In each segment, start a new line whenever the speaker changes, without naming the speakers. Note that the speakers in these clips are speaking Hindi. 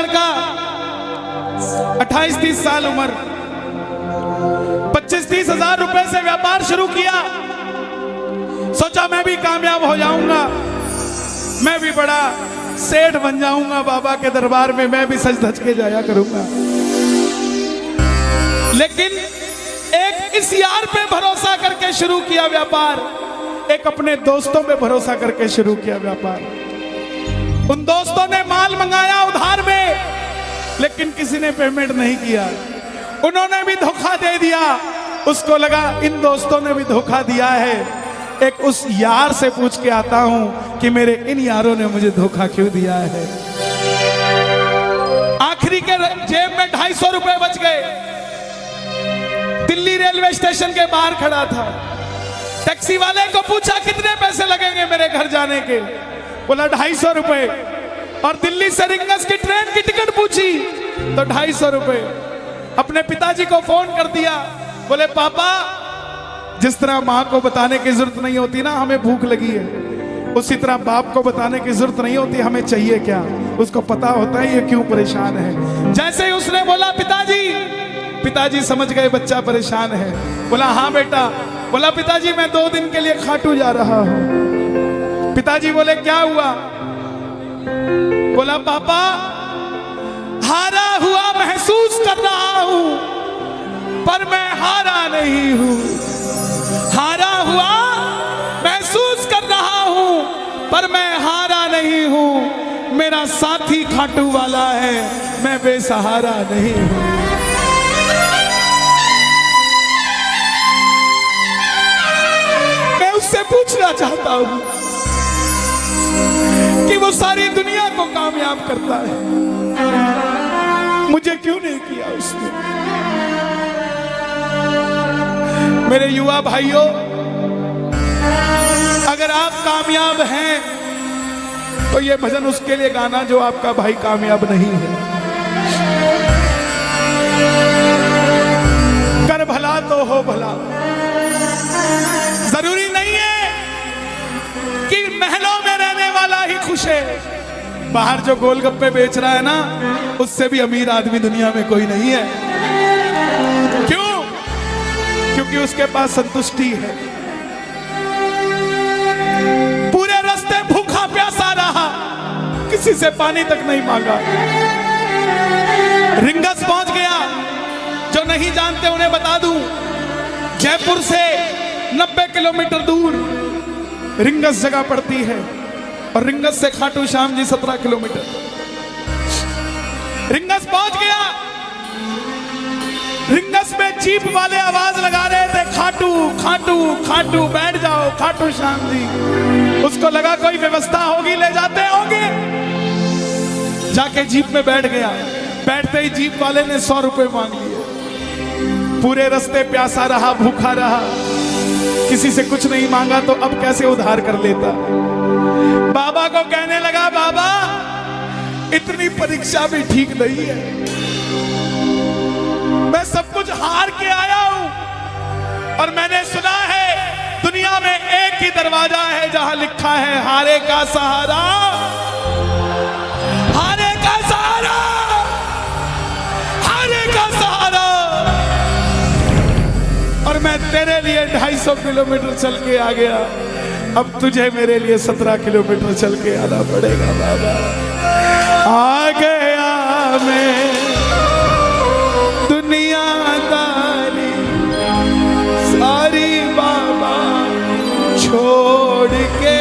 लड़का 28-30 साल उम्र, 25-30 हजार रुपए से व्यापार शुरू किया। सोचा मैं भी कामयाब हो जाऊंगा, मैं भी बड़ा सेठ बन जाऊंगा, बाबा के दरबार में मैं भी सज धज के जाया करूंगा। लेकिन एक इस यार पे भरोसा करके शुरू किया व्यापार, एक अपने दोस्तों पे भरोसा करके शुरू किया व्यापार। उन दोस्तों ने माल मंगाया उधार में, लेकिन किसी ने पेमेंट नहीं किया। उन्होंने भी धोखा दे दिया। उसको लगा इन दोस्तों ने भी धोखा दिया है, एक उस यार से पूछ के आता हूं कि मेरे इन यारों ने मुझे धोखा क्यों दिया है। आखिरी के जेब में 250 रुपए बच गए। दिल्ली रेलवे स्टेशन के बाहर खड़ा था। टैक्सी वाले को पूछा कितने पैसे लगेंगे मेरे घर जाने के, बोला 250 रुपए। और दिल्ली से रिंगस की ट्रेन की टिकट पूछी तो 250 रुपए। अपने पिताजी को फोन कर दिया, बोले पापा जिस तरह माँ को बताने की जरूरत नहीं होती ना हमें भूख लगी है, उसी तरह बाप को बताने की जरूरत नहीं होती हमें चाहिए क्या, उसको पता होता है ये क्यों परेशान है। जैसे ही उसने बोला पिताजी समझ गए बच्चा परेशान है। बोला हाँ बेटा। बोला पिताजी मैं 2 दिन के लिए खाटू जा रहा हूं। पिताजी बोले क्या हुआ? बोला पापा हारा हुआ महसूस कर रहा हूं, पर मैं हारा नहीं हूं। हारा हुआ महसूस कर रहा हूं, पर मैं हारा नहीं हूं। मेरा साथी खाटू वाला है, मैं बेसहारा नहीं हूं। मैं उससे पूछना चाहता हूं कि वो सारी दुनिया को कामयाब करता है, मुझे क्यों नहीं किया उसने? मेरे युवा भाइयों, अगर आप कामयाब हैं तो ये भजन उसके लिए गाना जो आपका भाई कामयाब नहीं है। कर भला तो हो भला। जरूरी नहीं है कि महलों में रहने वाला ही खुश है। बाहर जो गोलगप्पे बेच रहा है ना, उससे भी अमीर आदमी दुनिया में कोई नहीं है। क्यों? क्योंकि उसके पास संतुष्टि है। पूरे रास्ते भूखा प्यासा रहा, किसी से पानी तक नहीं मांगा। रिंगस पहुंच गया। जो नहीं जानते उन्हें बता दूं, जयपुर से 90 किलोमीटर दूर रिंगस जगह पड़ती है, और रिंगस से खाटू श्याम जी 17 किलोमीटर। रिंगस पहुंच गया। रिंगस में जीप वाले आवाज लगा रहे थे, खाटू खाटू खाटू बैठ जाओ खाटू श्याम जी। उसको लगा कोई व्यवस्था होगी, ले जाते होंगे। जाके जीप में बैठ गया। बैठते ही जीप वाले ने 100 रुपए मांग लिए। पूरे रास्ते प्यासा रहा, भूखा रहा, किसी से कुछ नहीं मांगा तो अब कैसे उधार कर लेता। बाबा को कहने लगा बाबा इतनी परीक्षा भी ठीक नहीं है, मैं सब कुछ हार के आया हूं, और मैंने सुना है दुनिया में एक ही दरवाजा है जहां लिखा है हारे का सहारा, हारे का सहारा, हारे का सहारा। और मैं तेरे लिए 250 किलोमीटर चल के आ गया, अब तुझे मेरे लिए 17 किलोमीटर चल के आना पड़ेगा बाबा। आ गया मैं दुनियादारी सारी बाबा छोड़ के,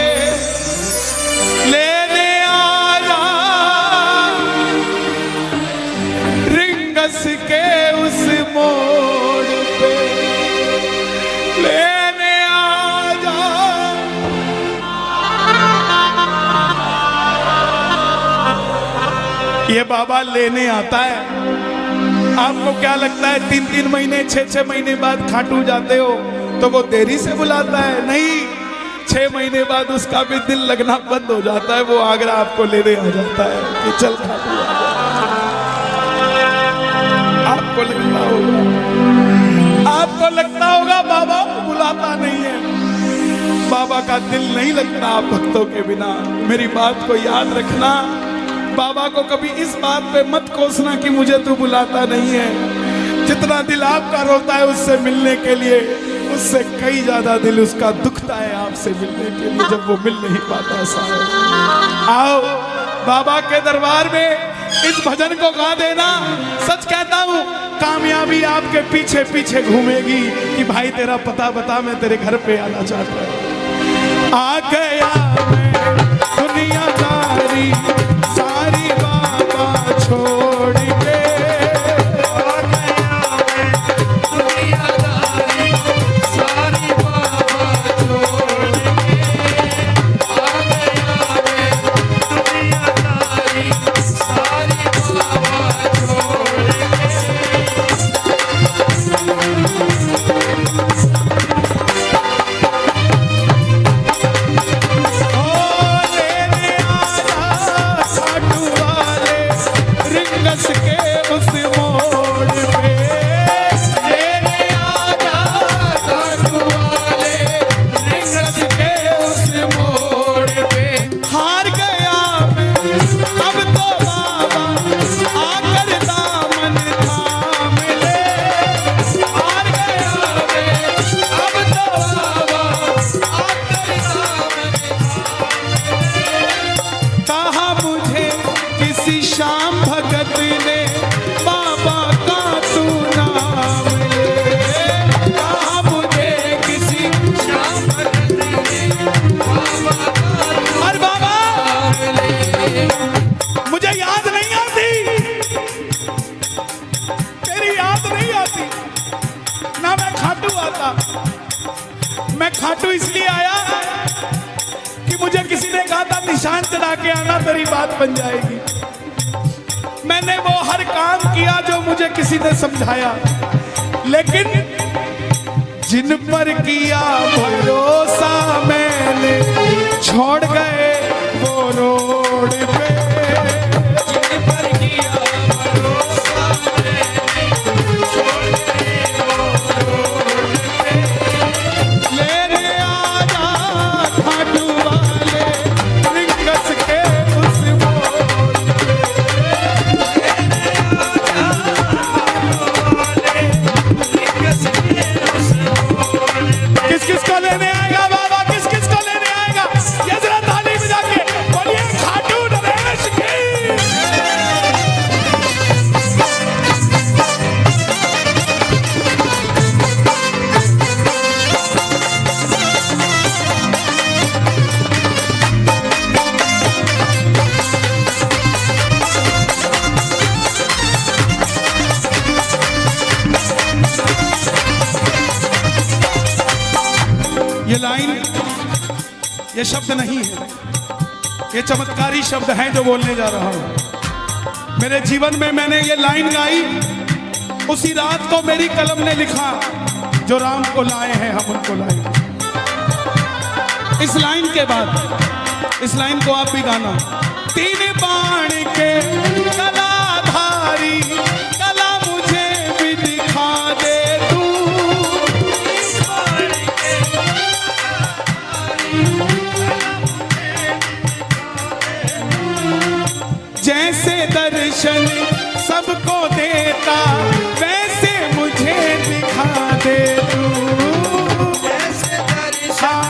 लेने आया रिंगस के उस मोड़ पे, लेने आया। ये बाबा लेने आता है। आपको क्या लगता है 3-3 महीने 6-6 महीने बाद खाटू जाते हो तो वो देरी से बुलाता है? नहीं, 6 महीने बाद उसका भी दिल लगना बंद हो जाता है, वो आगरा आपको लेने आ जाता है कि चल खाटू आ जा। आपको लगता होगा बाबा बुलाता नहीं है। बाबा का दिल नहीं लगता आप भक्तों के बिना। मेरी बात को याद रखना, बाबा को कभी इस बात पे मत कोसना कि मुझे तू बुलाता नहीं है। जितना दिल आपका रोता है उससे मिलने के लिए, उससे कई ज्यादा दिल उसका दुखता है आपसे मिलने के लिए, जब वो मिल नहीं पाता। साहब आओ बाबा के दरबार में इस भजन को गा देना। सच कहता हूँ कामयाबी आपके पीछे पीछे घूमेगी कि भाई तेरा पता बता, मैं तेरे घर पे आना चाहता हूँ। आ गया मैं दुनियादारी सारी बाबा छोड़ के, आ गया मैं दुनियादारी सारी बाबा छोड़ के, आ गया मैं दुनियादारी सारी बाबा छोड़ खाटू इसलिए आया कि मुझे किसी ने कहा था निशान चढ़ा के आना तेरी बात बन जाएगी। मैंने वो हर काम किया जो मुझे किसी ने समझाया, लेकिन जिन पर किया भरोसा मैंने छोड़ गए वो रोड पे, जिन पर किया भरोसा मैंने छोड़ गए वो रोड पे। लेने आजा खाटू वाले रिंगस के उस मोड़ पे, लेने आजा खाटू वाले रिंगस के उस मोड़ पे। किस किस को लेने आएगा बाबा, किस किस को लेने आएगा? ये जरा ताली बजा के बोलिए खाटू नरेश की। ये लाइन, ये शब्द नहीं है, ये चमत्कारी शब्द हैं जो बोलने जा रहा हूं। मेरे जीवन में मैंने ये लाइन गाई उसी रात को मेरी कलम ने लिखा, जो राम को लाए हैं हम उनको लाएंगे। इस लाइन के बाद इस लाइन को आप भी गाना। तीन बाण के कलाधारी कला मुझे भी दिखा दे तू, जैसे दर्शन सबको देता वैसे मुझे दिखा दे तू, जैसे दर्शन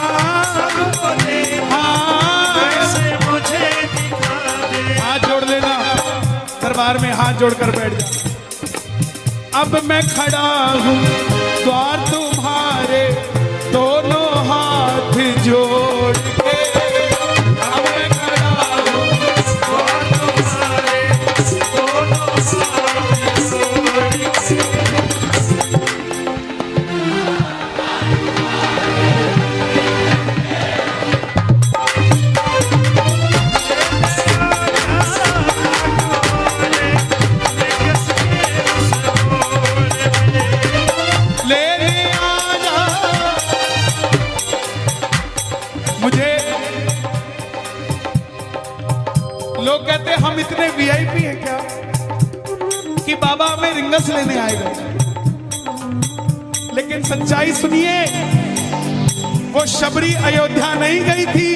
सबको देता वैसे मुझे दिखा दे। हाथ जोड़ लेना, दरबार में हाथ जोड़कर बैठ जा। अब मैं खड़ा हूँ द्वार तुम्हारे दोनों हाथ जोड़ के, अब मैं खड़ा हूँ द्वार तुम्हारे दोनों हाथ जोड़ के। लोग कहते हम इतने वीआईपी हैं क्या कि बाबा हमें रिंगस लेने आएगा, लेकिन सच्चाई सुनिए, वो शबरी अयोध्या नहीं गई थी,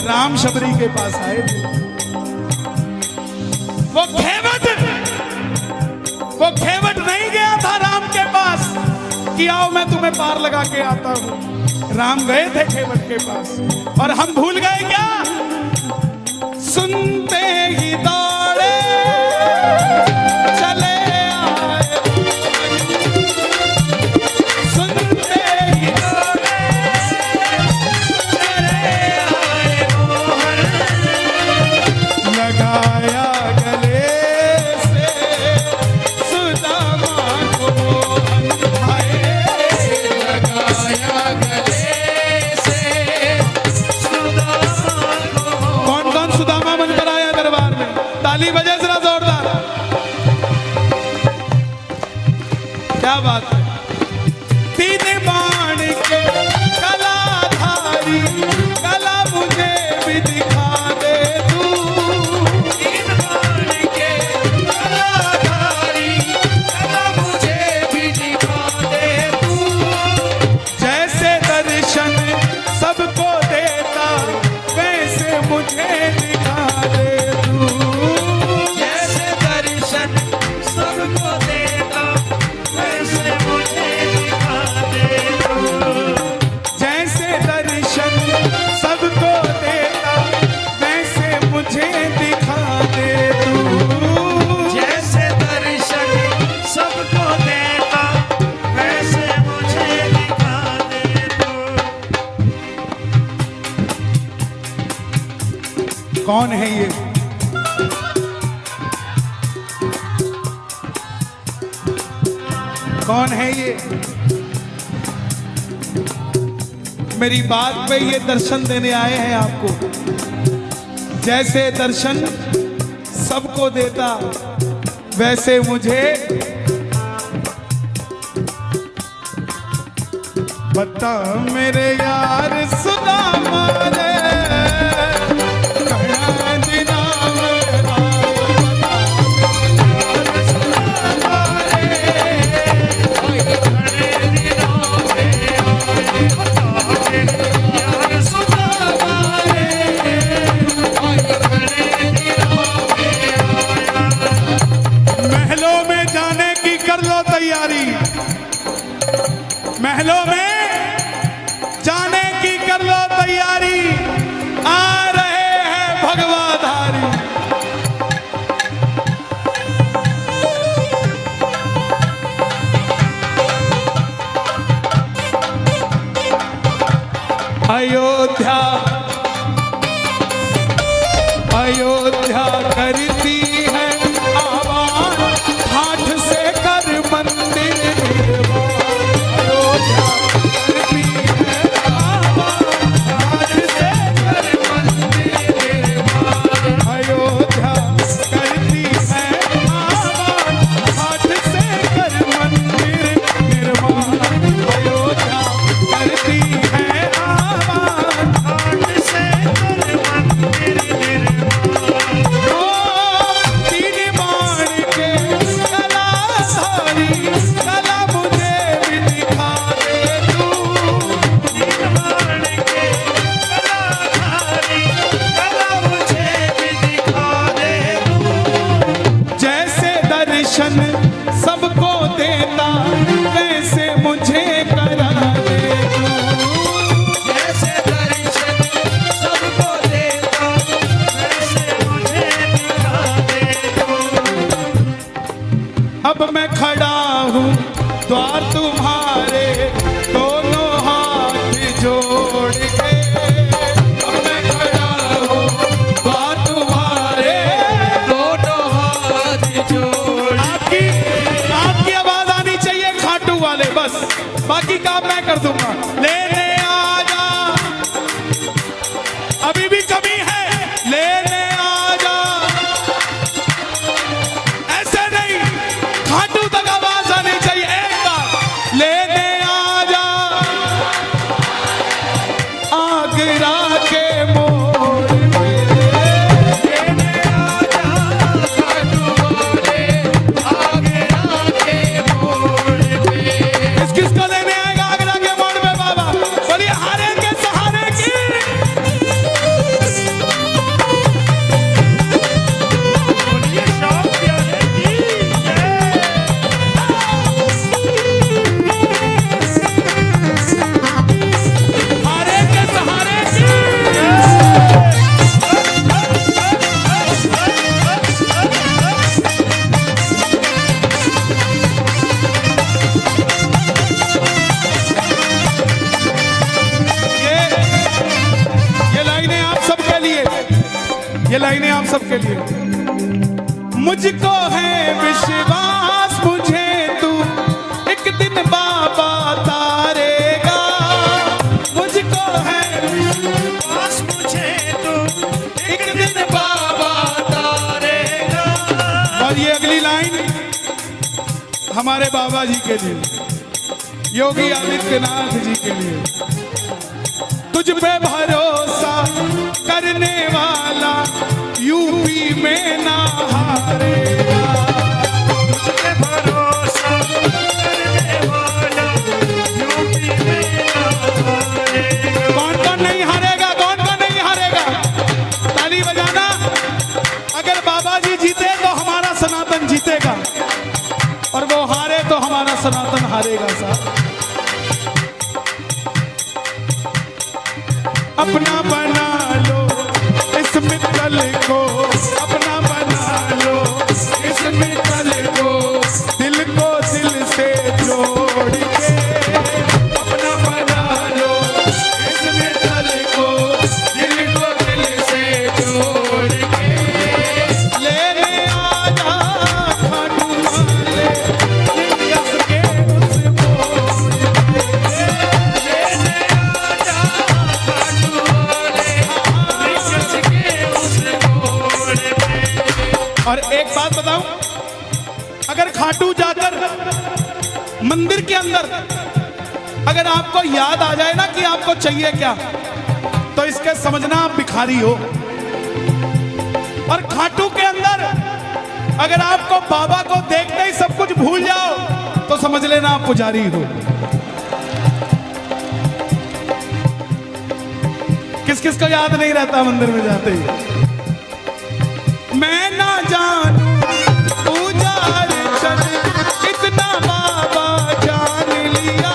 राम शबरी के पास आए थे। वो खेवट नहीं गया था राम के पास कि आओ मैं तुम्हें पार लगा के आता हूं। राम गए थे खेवट के पास और हम भूल गए क्या? सुनते ही दौड़े चले आए, सुनते ही दौड़े चले आए मोहन, लगाया गले से सुदामा को मोहन भाई, लगाया गले से सुदामा को। कौन कौन सुदामा बनकर आया दरबार में? ताली बजे जरा जोरदार। क्या बात है? तीन बाण के कलाधारी कला मुझे भी दिखा दे तू, तीन बाण के कलाधारी कला मुझे भी दिखा दे तू, जैसे दर्शन सबको देता वैसे मुझे दिखा दे तू, जैसे दर्शन सबको देता वैसे मुझे दिखा दे तू, जैसे दर्शन सबको देता वैसे मुझे दिखा दे तू, जैसे दर्शन सबको देता वैसे मुझे दिखा दे तू। कौन है ये? कौन है ये? मेरी बात पे ये दर्शन देने आए हैं आपको। जैसे दर्शन सबको देता वैसे मुझे बता मेरे यार सुदामा रे, कहाँ दिना मेरा महलों में जाने की कर लो तैयारी, महलों में जाने की कर लो तैयारी, आ रहे हैं भगवाधारी। अयोध्या अयोध्या करती है आवाज, हाथ से कर मंदिर निर्माण, अयोध्या करती है आवाज, हाथ से कर मंदिर निर्माण, अयोध्या करती है आवाज, हाथ से कर मंदिर निर्माण, अयोध्या करती है आवाज, हाथ से कर मंदिर निर्माण। तीन बाण के कलाधारी कला मुझे भी दिखा दे तू, तीन बाण के कलाधारी कला मुझे भी दिखा दे तू, जैसे दर्शन सबको देता वैसे मुझे करा दे तू, जैसे दर्शन सबको देता वैसे मुझे दिखा दे तू। अब मैं खड़ा हूँ द्वार तुम्हारे दोनों हाथ जोड़ के, अब मैं खड़ा हूँ द्वार तुम्हारे दोनों हाथ जोड़। आपकी आवाज आनी चाहिए खाटू वाले, बस बाकी काम मैं कर दूंगा। लेने आ जा, अभी भी कमी है, लेने आ जा, ऐसे नहीं, खाटू तक आवाज आनी चाहिए। एक बार लेने आ जा, आगरा के मोड़ पे, लेने आ जा, खाटू वाले, आगरा के मोड़ पे। किसको लेने आएगा आगरा के मोड़ पे बाबा? मुझको है विश्वास मुझे तू एक दिन बाबा तारेगा। मुझको है विश्वास मुझे तू एक दिन बाबा तारेगा। और ये अगली लाइन हमारे बाबा जी के लिए, योगी आदित्यनाथ जी के लिए। तुझ पे भरोसा करने वाला यूपी में ना हारेगा।
तुझ पे भरोसा करने वाला यूपी में ना हारेगा।
कौन कौन नहीं हारेगा, कौन कौन नहीं हारेगा? ताली बजाना। अगर बाबा जी जीते तो हमारा सनातन जीतेगा, और वो हारे तो हमारा सनातन हारेगा साहब। अपना बना लो इस मित्तल को, अपना बना लो इस मित्तल को, दिल को दिल से जोड़ के। अपना बना लो इस मित्तल को, दिल को दिल से जोड़ के। लेने आजा खाटू वाले निकस के उस मोड़ पे।
लेने आजा खाटू वाले निकस के उस मोड़ पे।
और एक बात बताऊं, अगर खाटू जाकर मंदिर के अंदर अगर आपको याद आ जाए ना कि आपको चाहिए क्या, तो इसके समझना आप भिखारी हो। और खाटू के अंदर अगर आपको बाबा को देखते ही सब कुछ भूल जाओ, तो समझ लेना आप पुजारी हो। किस किस को याद नहीं रहता मंदिर में जाते ही? मैं ना जानू पुजारी चल, इतना बाबा जान लिया।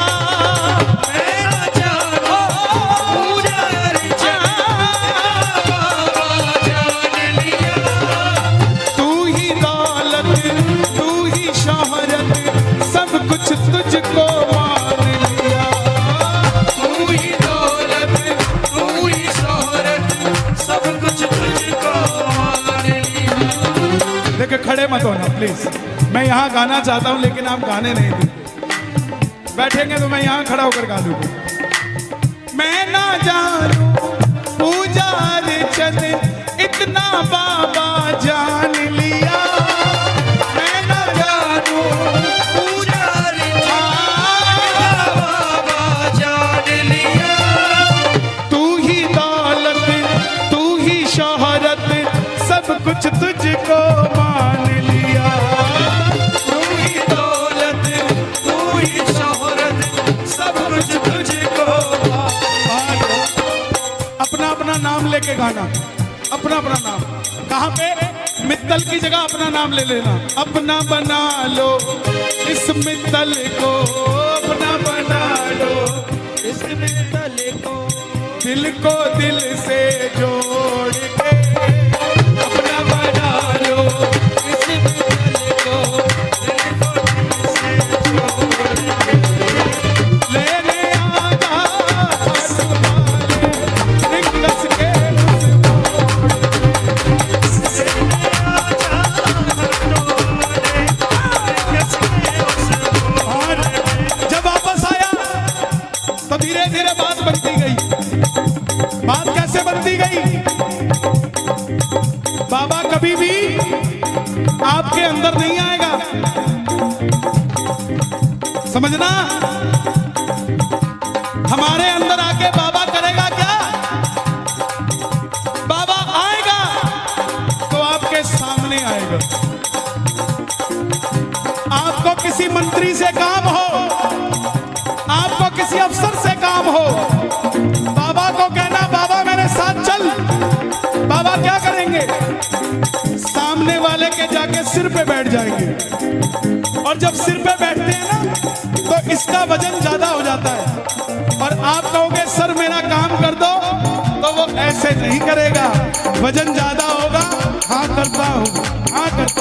मैं ना जानू पुजारी चल, बाबा जान लिया।
तू ही दौलत तू ही शोहरत सब कुछ तुझको मान लिया।
तू ही दौलत तू ही शोहरत सब कुछ तुझको मान लिया।
देखिए खड़े मत होना प्लीज, मैं यहाँ गाना चाहता हूँ लेकिन आप गाने नहीं देंगे। बैठेंगे तो मैं यहाँ खड़ा होकर गा लूंगा। मैं ना जानू पुजारी चल, इतना बाबा जान लिया। मैं ना जानू
पुजारी चल, बाबा जान लिया।
तू ही दौलत तू ही शोहरत सब कुछ तुझको मान लिया।
तू ही दौलत तू ही शोहरत सब कुछ तुझको मान लिया।
अपना अपना नाम लेके गाना, अपना अपना नाम। कहाँ पे? मित्तल की जगह अपना नाम ले लेना। अपना बना लो इस मित्तल को, अपना बना लो
इस मित्तल को,
दिल को दिल से जोड़ के। अपना बना लो
इस मित्तल को, दिल को दिल से जोड़ के।
लेने आजा खाटू वाले निकस के उस मोड़ पे।
लेने आजा खाटू वाले निकस के उस मोड़ पे।
जब वापस आया तो धीरे धीरे बात बनती गई। बात कैसे बनती गई? बाबा कभी भी आपके अंदर नहीं आएगा, समझना। हमारे अंदर आके बाबा करेगा क्या? बाबा आएगा तो आपके सामने आएगा। आपको किसी मंत्री से काम हो, आपको किसी अफसर से काम हो, बाबा को कहना बाबा मेरे साथ चल। बाबा क्या करेंगे? सामने वाले के जाके सिर पे बैठ जाएंगे। और जब सिर पे बैठते हैं ना, तो इसका वजन ज्यादा हो जाता है। और आप कहोगे सर मेरा काम कर दो, तो वो ऐसे नहीं करेगा। वजन ज्यादा होगा, हाँ करता हूँ, हाँ करता